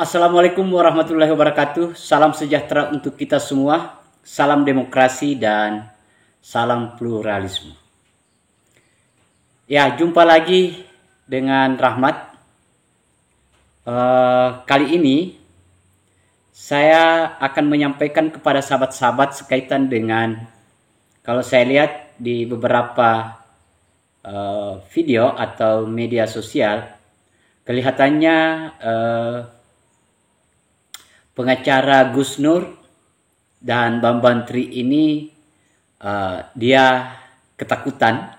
Assalamualaikum warahmatullahi wabarakatuh. Salam sejahtera untuk kita semua. Salam demokrasi dan salam pluralisme. Ya, jumpa lagi dengan Rahmat. Kali ini saya akan menyampaikan kepada sahabat-sahabat sekaitan dengan, kalau saya lihat di beberapa video atau media sosial, kelihatannya pengacara Gus Nur dan Bambang Tri ini dia ketakutan.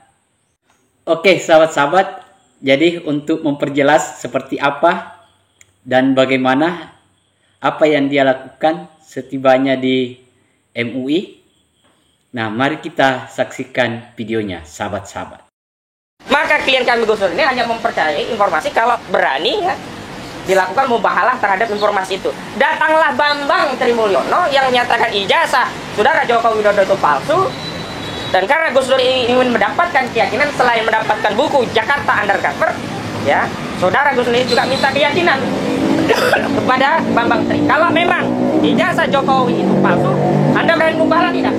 Oke sahabat-sahabat, jadi untuk memperjelas seperti apa dan bagaimana apa yang dia lakukan setibanya di MUI. Nah, mari kita saksikan videonya sahabat-sahabat. Maka klien kami Gus Nur ini hanya mempercayai informasi kalau berani ya dilakukan mubahalah terhadap informasi itu. Datanglah Bambang Trimulyono yang menyatakan ijazah saudara Joko Widodo itu palsu. Dan karena Gus Nur ingin mendapatkan keyakinan selain mendapatkan buku Jakarta Undercover, ya, saudara Gus Nur juga minta keyakinan kepada Bambang Tri. Kalau memang ijazah Jokowi itu palsu, Anda berani mubahalah tidak?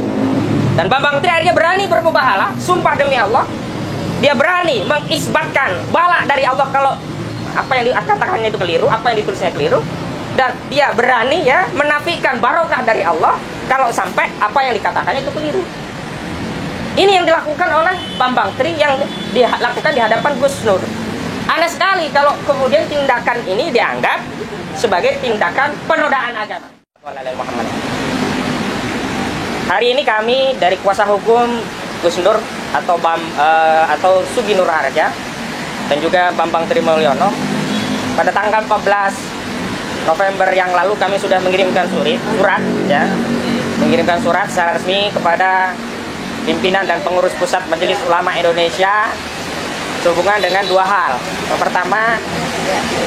Dan Bambang Tri akhirnya berani bermubahalah, sumpah demi Allah, dia berani mengisbatkan bala dari Allah kalau apa yang dikatakannya itu keliru, apa yang ditulisnya keliru, dan dia berani ya menafikan barokah dari Allah kalau sampai apa yang dikatakannya itu keliru. Ini yang dilakukan oleh Bambang Tri, yang dilakukan di hadapan Gus Nur. Aneh sekali kalau kemudian tindakan ini dianggap sebagai tindakan penodaan agama. Hari ini kami dari kuasa hukum Gus Nur atau Sugi Nur Harja dan juga Bambang Trimulyono, pada tanggal 14 November yang lalu kami sudah mengirimkan surat ya, mengirimkan surat secara resmi kepada pimpinan dan pengurus pusat Majelis Ulama Indonesia sehubungan dengan dua hal. Yang pertama,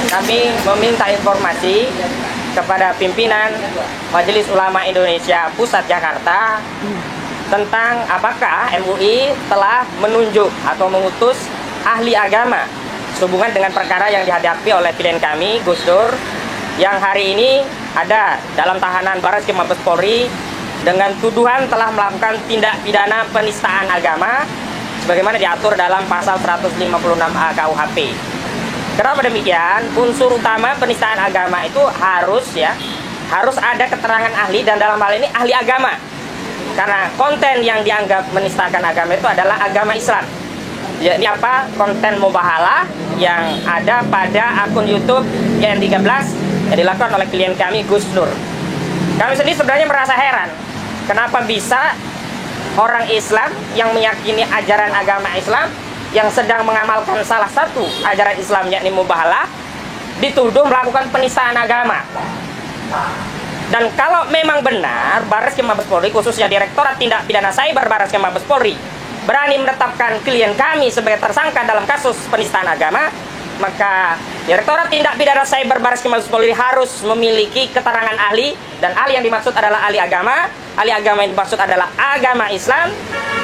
kami meminta informasi kepada pimpinan Majelis Ulama Indonesia Pusat Jakarta tentang apakah MUI telah menunjuk atau mengutus ahli agama sehubungan dengan perkara yang dihadapi oleh klien kami Gus Nur, yang hari ini ada dalam tahanan Barreskrim Mabes Polri dengan tuduhan telah melakukan tindak pidana penistaan agama sebagaimana diatur dalam pasal 156A KUHP. Kenapa demikian? Unsur utama penistaan agama itu harus ada keterangan ahli, dan dalam hal ini ahli agama. Karena konten yang dianggap menistakan agama itu adalah agama Islam. Jadi apa? Konten mubahalah yang ada pada akun YouTube GN13 yang dilakukan oleh klien kami Gus Nur. Kami sendiri sebenarnya merasa heran, kenapa bisa orang Islam yang meyakini ajaran agama Islam, yang sedang mengamalkan salah satu ajaran Islam yakni mubahalah, dituduh melakukan penistaan agama. Dan kalau memang benar Barreskrim Mabes Polri, khususnya Direktorat Tindak Pidana Cyber Barreskrim Mabes Polri, berani menetapkan klien kami sebagai tersangka dalam kasus penistaan agama, maka Direktorat Tindak Pidana Cyber Barreskrim Mabes Polri harus memiliki keterangan ahli, dan ahli yang dimaksud adalah ahli agama. Ahli agama yang dimaksud adalah agama Islam,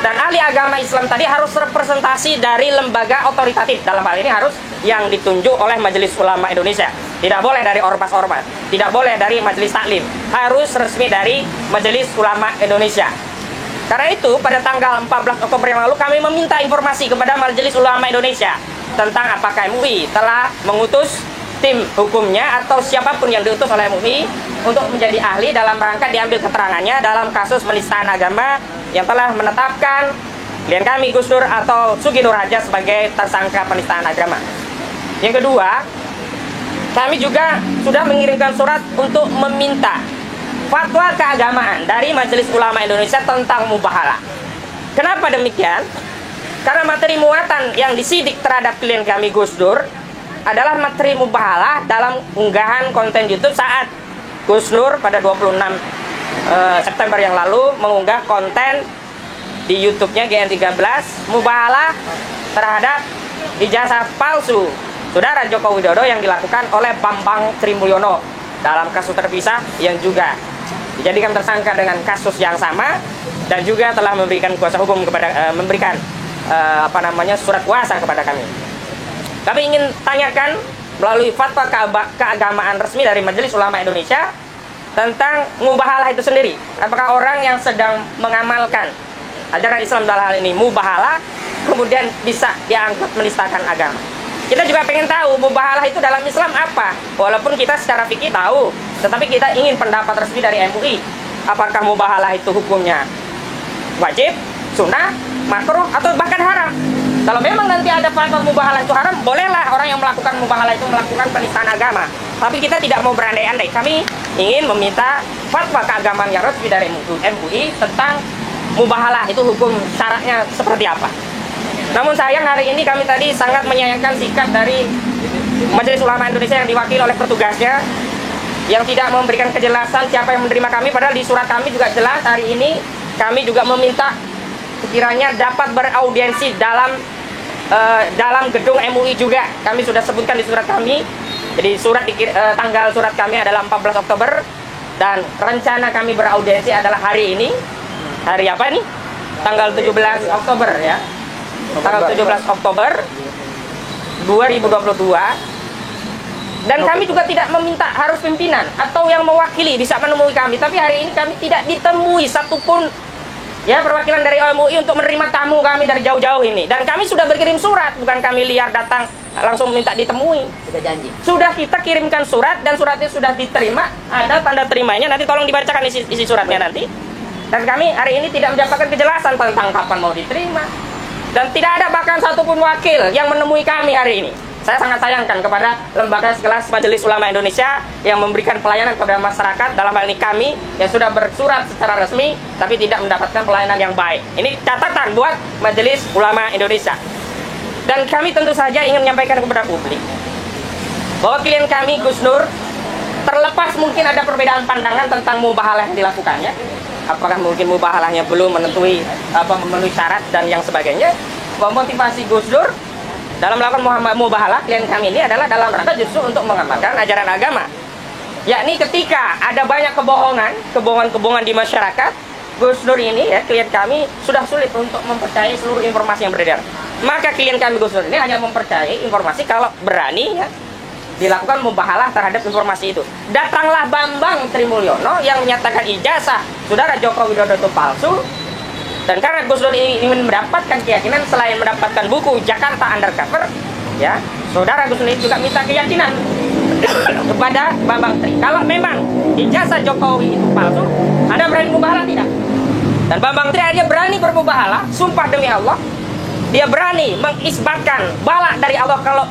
dan ahli agama Islam tadi harus representasi dari lembaga otoritatif. Dalam hal ini harus yang ditunjuk oleh Majelis Ulama Indonesia. Tidak boleh dari ormas-ormas, tidak boleh dari Majelis Taklim, harus resmi dari Majelis Ulama Indonesia. Karena itu pada tanggal 14 Oktober yang lalu kami meminta informasi kepada Majelis Ulama Indonesia tentang apakah MUI telah mengutus tim hukumnya atau siapapun yang diutus oleh MUI untuk menjadi ahli dalam rangka diambil keterangannya dalam kasus penistaan agama yang telah menetapkan klien kami Gus Nur atau Sugi Nur Harja sebagai tersangka penistaan agama. Yang kedua, kami juga sudah mengirimkan surat untuk meminta fatwa keagamaan dari Majelis Ulama Indonesia tentang mubahalah. Kenapa demikian? Karena materi muatan yang disidik terhadap klien kami Gus Nur adalah materi mubahalah dalam unggahan konten YouTube saat Gus Nur pada 26 September yang lalu mengunggah konten di YouTube-nya GN13 mubahalah terhadap ijazah palsu saudara Joko Widodo yang dilakukan oleh Bambang Trimulyono dalam kasus terpisah yang juga dijadikan tersangka dengan kasus yang sama, dan juga telah memberikan kuasa hukum kepada surat kuasa kepada kami. Kami ingin tanyakan melalui fatwa keagamaan resmi dari Majelis Ulama Indonesia tentang mubahalah itu sendiri. Apakah orang yang sedang mengamalkan ajaran Islam dalam hal ini mubahalah kemudian bisa dianggap menistakan agama? Kita juga pengen tahu mubahalah itu dalam Islam apa. Walaupun kita secara fikih tahu, tetapi kita ingin pendapat resmi dari MUI. Apakah mubahalah itu hukumnya wajib, sunnah, makruh, atau bahkan haram? Kalau memang nanti ada fatwa mubahalah itu haram, bolehlah orang yang melakukan mubahalah itu melakukan penistaan agama. Tapi kita tidak mau berandai-andai. Kami ingin meminta fatwa keagamaan yang resmi dari MUI tentang mubahalah itu hukum syaratnya seperti apa. Namun sayang hari ini kami tadi sangat menyayangkan sikap dari Majelis Ulama Indonesia yang diwakili oleh petugasnya yang tidak memberikan kejelasan siapa yang menerima kami, padahal di surat kami juga jelas hari ini kami juga meminta sekiranya dapat beraudiensi dalam gedung MUI juga. Kami sudah sebutkan di surat kami. Jadi tanggal surat kami adalah 14 Oktober dan rencana kami beraudiensi adalah hari ini. Hari apa nih? Tanggal 17 Oktober ya. Tanggal 17 Oktober 2022. Dan kami juga tidak meminta harus pimpinan atau yang mewakili bisa menemui kami, tapi hari ini kami tidak ditemui satupun ya perwakilan dari MUI untuk menerima tamu kami dari jauh-jauh ini. Dan kami sudah berkirim surat, bukan kami liar datang langsung minta ditemui. Sudah janji. Sudah kita kirimkan surat dan suratnya sudah diterima, ada tanda terimanya. Nanti tolong dibacakan isi suratnya nanti. Dan kami hari ini tidak mendapatkan kejelasan tentang kapan mau diterima. Dan tidak ada bahkan satupun wakil yang menemui kami hari ini. Saya sangat sayangkan kepada lembaga sekelas Majelis Ulama Indonesia yang memberikan pelayanan kepada masyarakat, dalam hal ini kami yang sudah bersurat secara resmi tapi tidak mendapatkan pelayanan yang baik. Ini catatan buat Majelis Ulama Indonesia. Dan kami tentu saja ingin menyampaikan kepada publik bahwa klien kami Gus Nur, terlepas mungkin ada perbedaan pandangan tentang mubahalah yang dilakukannya, apakah mungkin mubahalahnya belum memenuhi syarat dan yang sebagainya, bahwa motivasi Gus Nur dalam melakukan mubahalah klien kami ini adalah dalam rangka justru untuk mengamalkan ajaran agama. Yakni ketika ada banyak kebohongan di masyarakat, Gus Nur ini ya klien kami sudah sulit untuk mempercayai seluruh informasi yang beredar. Maka klien kami Gus Nur ini hanya mempercayai informasi kalau berani ya dilakukan mubahalah terhadap informasi itu. Datanglah Bambang Trimulyono yang menyatakan ijazah Saudara Joko Widodo itu palsu. Dan karena Gus Dur ingin mendapatkan keyakinan selain mendapatkan buku Jakarta Undercover, ya, Saudara Gus Dur juga minta keyakinan kepada Bambang Tri. Kalau memang ijazah Jokowi itu palsu, Anda berani mubahalah tidak? Dan Bambang Tri dia berani bermubahalah, sumpah demi Allah, dia berani mengisbatkan bala dari Allah kalau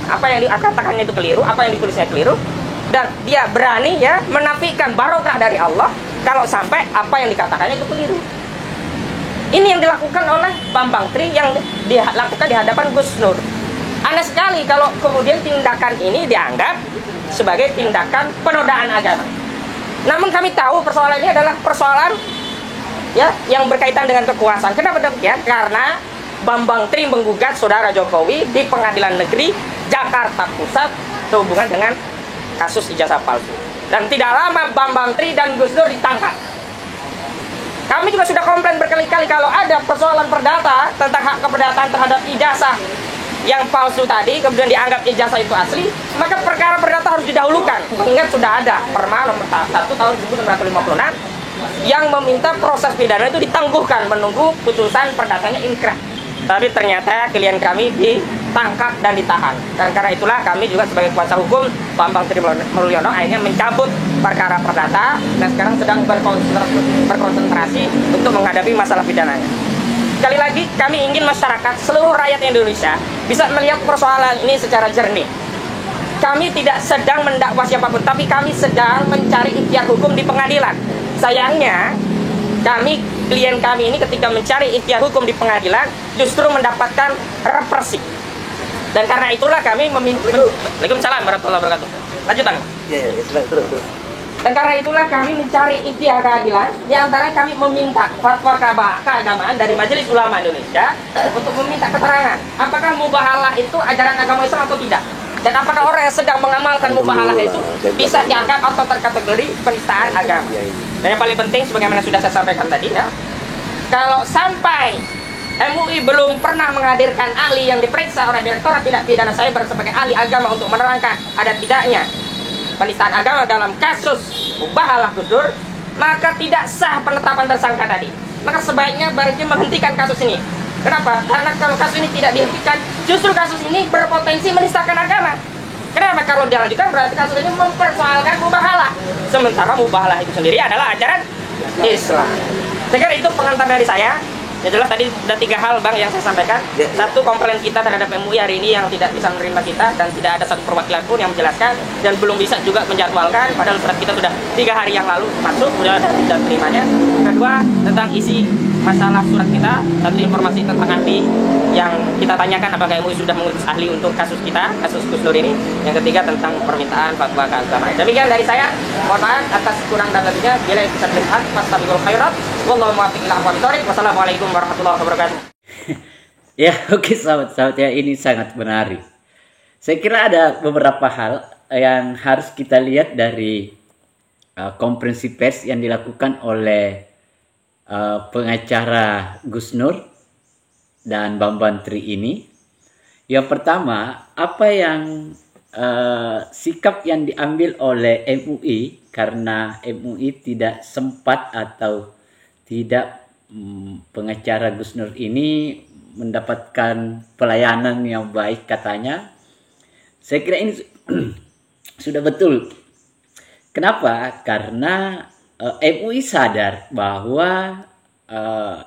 apa yang dikatakannya itu keliru, apa yang ditulisnya keliru, dan dia berani ya menafikan barokah dari Allah kalau sampai apa yang dikatakannya itu keliru. Ini yang dilakukan oleh Bambang Tri yang dilakukan di hadapan Gus Nur. Aneh sekali kalau kemudian tindakan ini dianggap sebagai tindakan penodaan agama. Namun kami tahu persoalan ini adalah persoalan ya yang berkaitan dengan kekuasaan. Kenapa demikian? Karena Bambang Tri menggugat Saudara Jokowi di Pengadilan Negeri Jakarta Pusat sehubungan dengan kasus ijazah palsu. Dan tidak lama Bambang Tri dan Gus Nur ditangkap. Kami juga sudah komplain berkali-kali kalau ada persoalan perdata tentang hak keperdataan terhadap ijazah yang palsu tadi, kemudian dianggap ijazah itu asli, maka perkara perdata harus didahulukan. Mengingat sudah ada Perma nomor 1 tahun 1956 yang meminta proses pidana itu ditangguhkan menunggu putusan perdatanya inkrah. Tapi ternyata klien kami ditangkap dan ditahan. Dan karena itulah kami juga sebagai kuasa hukum Bambang Trimulyono akhirnya mencabut perkara perdata dan sekarang sedang berkonsentrasi untuk menghadapi masalah pidananya. Sekali lagi kami ingin masyarakat seluruh rakyat Indonesia bisa melihat persoalan ini secara jernih. Kami tidak sedang mendakwa siapapun, tapi kami sedang mencari ikhtiar hukum di pengadilan. Sayangnya klien kami ini ketika mencari ikhtiar hukum di pengadilan justru mendapatkan represi. Dan karena itulah kami meminta Waalaikumsalam warahmatullahi wabarakatuh. Lanjutan. Iya, terus. Dan karena itulah kami mencari ikhtiar keadilan. Di antara kami meminta fatwa keagamaan dari Majelis Ulama Indonesia untuk meminta keterangan apakah mubahalah itu ajaran agama Islam atau tidak. Dan apakah orang yang sedang mengamalkan mubahalah itu bisa dianggap atau terkategori penistaan agama. Dan yang paling penting sebagaimana sudah saya sampaikan tadi ya, kalau sampai MUI belum pernah menghadirkan ahli yang diperiksa oleh Direktorat Tindak Pidana Cyber sebagai ahli agama untuk menerangkan ada tidaknya penistaan agama dalam kasus Mubahalah Gus Dur, maka tidak sah penetapan tersangka tadi. Maka sebaiknya Barreskrim menghentikan kasus ini. Kenapa? Karena kalau kasus ini tidak dihentikan, justru kasus ini berpotensi menistakan agama. Kenapa? Kalau dilanjutkan berarti kasus ini mempersoalkan Mubahalah. Sementara Mubahalah itu sendiri adalah ajaran Islam. Saya kira itu pengantar dari saya. Ya jelas tadi ada 3 hal Bang yang saya sampaikan. Satu, komplain kita terhadap MUI hari ini yang tidak bisa menerima kita dan tidak ada satu perwakilan pun yang menjelaskan dan belum bisa juga menjadwalkan, padahal surat kita sudah 3 hari yang lalu masuk, sudah ada tidak terimanya. Kedua, tentang isi masalah surat kita, satu informasi tentang ahli yang kita tanyakan apakah MUI sudah mengutus ahli untuk kasus kita, kasus Gus Dur ini. Yang ketiga tentang permintaan fatwa keagamaan. Demikian dari saya, mohon maaf atas kurang dan lebihnya. Bila bisa terlihat, fastabiqul khairat. Wallahu muwaffiq ila aqwamit thoriq. Wassalamualaikum warahmatullahi wabarakatuh. Ya, oke sahabat-sahabat ya, ini sangat menarik. Saya kira ada beberapa hal yang harus kita lihat dari konferensi pers yang dilakukan oleh pengacara Gus Nur dan Bambang Tri ini. Yang pertama, apa yang sikap yang diambil oleh MUI karena MUI tidak sempat atau tidak pengacara Gus Nur ini mendapatkan pelayanan yang baik katanya. Saya kira ini sudah betul. Kenapa? Karena MUI sadar bahwa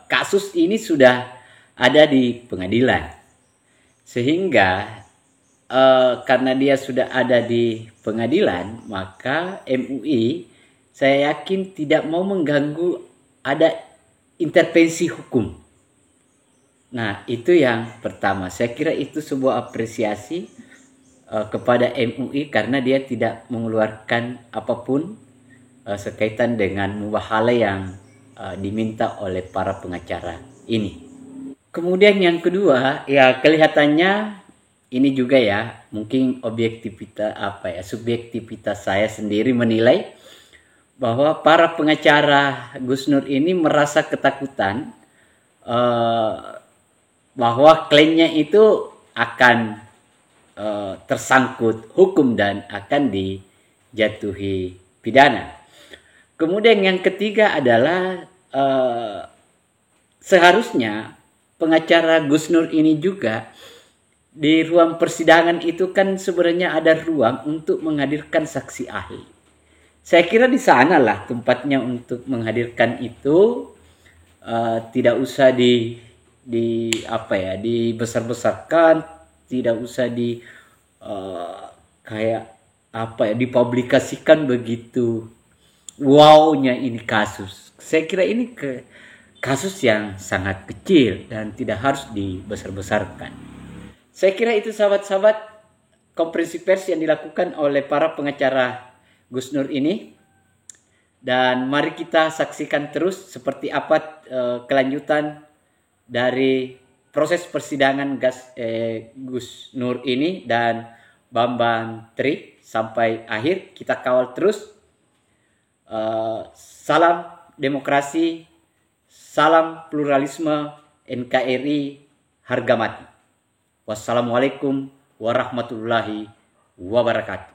kasus ini sudah ada di pengadilan. Sehingga karena dia sudah ada di pengadilan, maka MUI saya yakin tidak mau mengganggu ada intervensi hukum. Nah, itu yang pertama. Saya kira itu sebuah apresiasi kepada MUI karena dia tidak mengeluarkan apapun sekaitan dengan mubahalah yang diminta oleh para pengacara ini. Kemudian yang kedua, ya kelihatannya ini juga ya, mungkin subjektivitas saya sendiri menilai bahwa para pengacara Gus Nur ini merasa ketakutan bahwa klaimnya itu akan tersangkut hukum dan akan dijatuhi pidana. Kemudian yang ketiga adalah seharusnya pengacara Gus Nur ini juga di ruang persidangan itu kan sebenarnya ada ruang untuk menghadirkan saksi ahli. Saya kira di sanalah tempatnya untuk menghadirkan itu, tidak usah dibesar-besarkan, tidak usah dipublikasikan begitu. Wow-nya ini kasus. Saya kira ini kasus yang sangat kecil dan tidak harus dibesar-besarkan. Saya kira itu sahabat-sahabat konferensi pers yang dilakukan oleh para pengacara Gus Nur ini. Dan mari kita saksikan terus seperti apa kelanjutan dari proses persidangan Gus Nur ini dan Bambang Tri sampai akhir. Kita kawal terus. Salam demokrasi, salam pluralisme, NKRI harga mati. Wassalamualaikum warahmatullahi wabarakatuh.